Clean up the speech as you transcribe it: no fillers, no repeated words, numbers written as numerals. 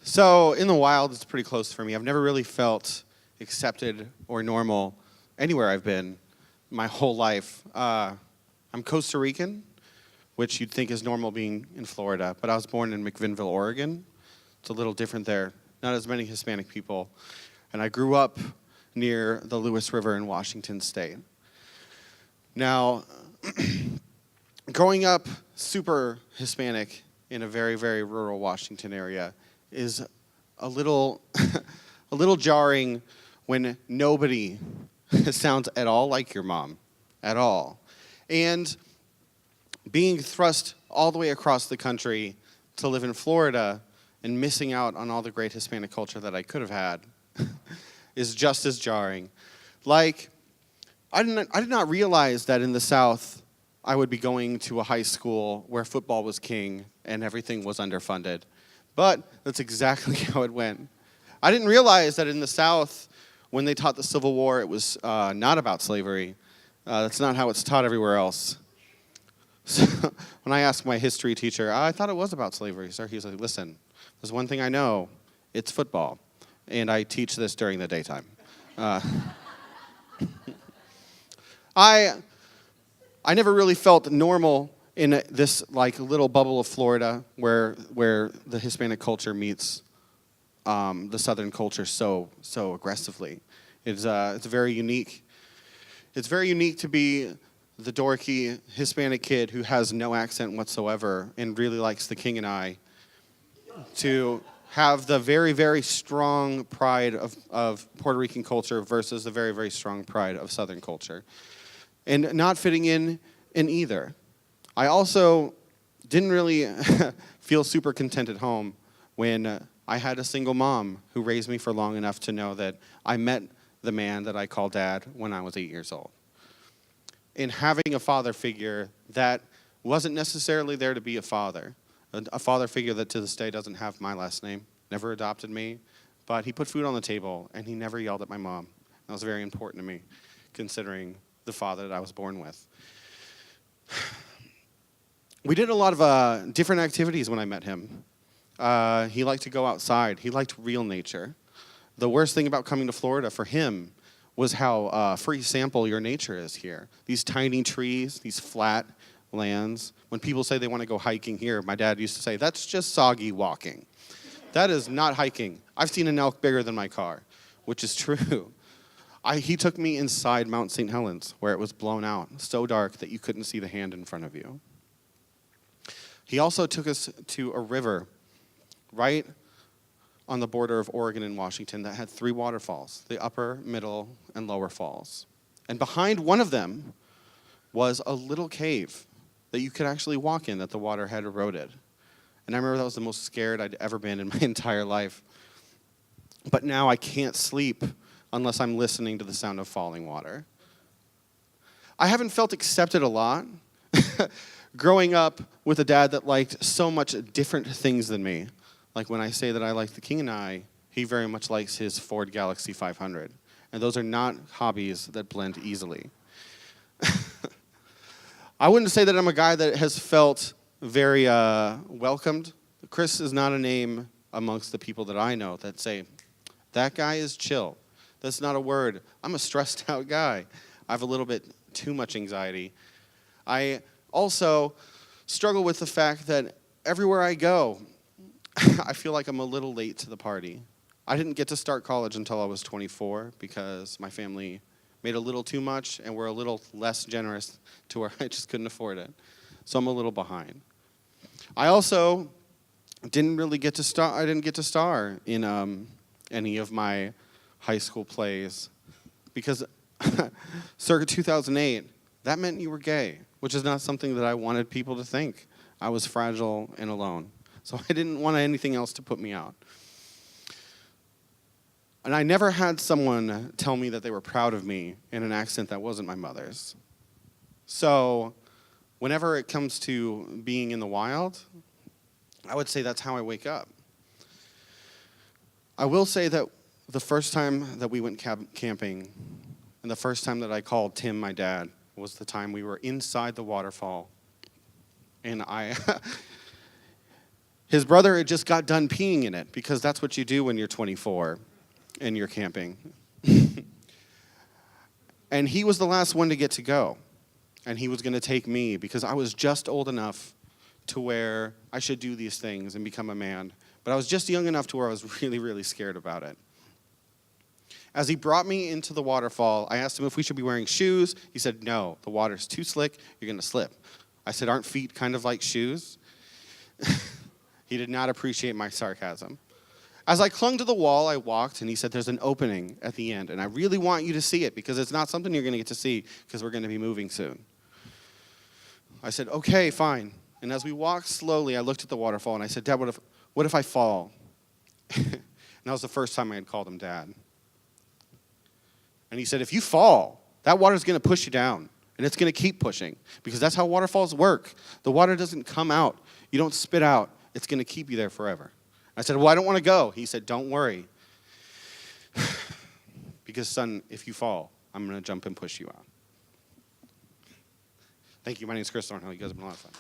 So in the wild, it's pretty close for me. I've never really felt accepted or normal anywhere I've been my whole life. I'm Costa Rican, which you'd think is normal being in Florida, but I was born in McVinnville, Oregon. It's a little different there. Not as many Hispanic people. And I grew up near the Lewis River in Washington State. Now, growing up super Hispanic in a very, very rural Washington area is a little a little jarring when nobody sounds at all like your mom, at all. And being thrust all the way across the country to live in Florida and missing out on all the great Hispanic culture that I could have had is just as jarring. Like, I did not realize that in the South I would be going to a high school where football was king and everything was underfunded. But that's exactly how it went. I didn't realize that in the South, when they taught the Civil War, it was not about slavery. That's not how it's taught everywhere else. So when I asked my history teacher, I thought it was about slavery, sir. He was like, listen, there's one thing I know. It's football. And I teach this during the daytime. I never really felt normal in this like little bubble of Florida where the Hispanic culture meets the Southern culture so aggressively. It's very unique. It's very unique to be the dorky Hispanic kid who has no accent whatsoever and really likes The King and I, to have the very, very strong pride of Puerto Rican culture versus the very, very strong pride of Southern culture. And not fitting in either. I also didn't really feel super content at home when I had a single mom who raised me for long enough to know that I met the man that I call dad when I was 8 years old. And having a father figure that wasn't necessarily there to be a father figure that to this day doesn't have my last name, never adopted me, but he put food on the table and he never yelled at my mom. That was very important to me, considering the father that I was born with. We did a lot of different activities when I met him. He liked to go outside. He liked real nature. The worst thing about coming to Florida for him was how free sample your nature is here. These tiny trees, these flat lands. When people say they want to go hiking here, my dad used to say, that's just soggy walking. That is not hiking. I've seen an elk bigger than my car, which is true. He took me inside Mount St. Helens, where it was blown out, so dark that you couldn't see the hand in front of you. He also took us to a river right on the border of Oregon and Washington that had 3 waterfalls, the upper, middle, and lower falls. And behind one of them was a little cave that you could actually walk in that the water had eroded. And I remember that was the most scared I'd ever been in my entire life. But now I can't sleep unless I'm listening to the sound of falling water. I haven't felt accepted a lot. Growing up with a dad that liked so much different things than me. Like when I say that I like The King and I, he very much likes his Ford Galaxy 500. And those are not hobbies that blend easily. I wouldn't say that I'm a guy that has felt very welcomed. Chris is not a name amongst the people that I know that say, that guy is chill. That's not a word. I'm a stressed out guy. I have a little bit too much anxiety. I also struggle with the fact that everywhere I go, I feel like I'm a little late to the party. I didn't get to start college until I was 24 because my family made a little too much and were a little less generous to where I just couldn't afford it. So I'm a little behind. I also didn't get to star in any of my high school plays because circa 2008, that meant you were gay, which is not something that I wanted people to think. I was fragile and alone. So I didn't want anything else to put me out. And I never had someone tell me that they were proud of me in an accent that wasn't my mother's. So whenever it comes to being in the wild, I would say that's how I wake up. I will say that the first time that we went camping and the first time that I called Tim my dad was the time we were inside the waterfall. And His brother had just got done peeing in it, because that's what you do when you're 24 and you're camping. And he was the last one to get to go. And he was going to take me, because I was just old enough to where I should do these things and become a man. But I was just young enough to where I was really, really scared about it. As he brought me into the waterfall, I asked him if we should be wearing shoes. He said, no, the water's too slick, you're going to slip. I said, aren't feet kind of like shoes? He did not appreciate my sarcasm. As I clung to the wall, I walked, and he said, there's an opening at the end, and I really want you to see it, because it's not something you're going to get to see, because we're going to be moving soon. I said, okay, fine. And as we walked slowly, I looked at the waterfall, and I said, Dad, what if I fall? And that was the first time I had called him Dad. And he said, if you fall, that water's going to push you down, and it's going to keep pushing, because that's how waterfalls work. The water doesn't come out. You don't spit out. It's going to keep you there forever. I said, well, I don't want to go. He said, don't worry. Because, son, if you fall, I'm going to jump and push you out. Thank you. My name is Chris Thornhill. You guys have been a lot of fun.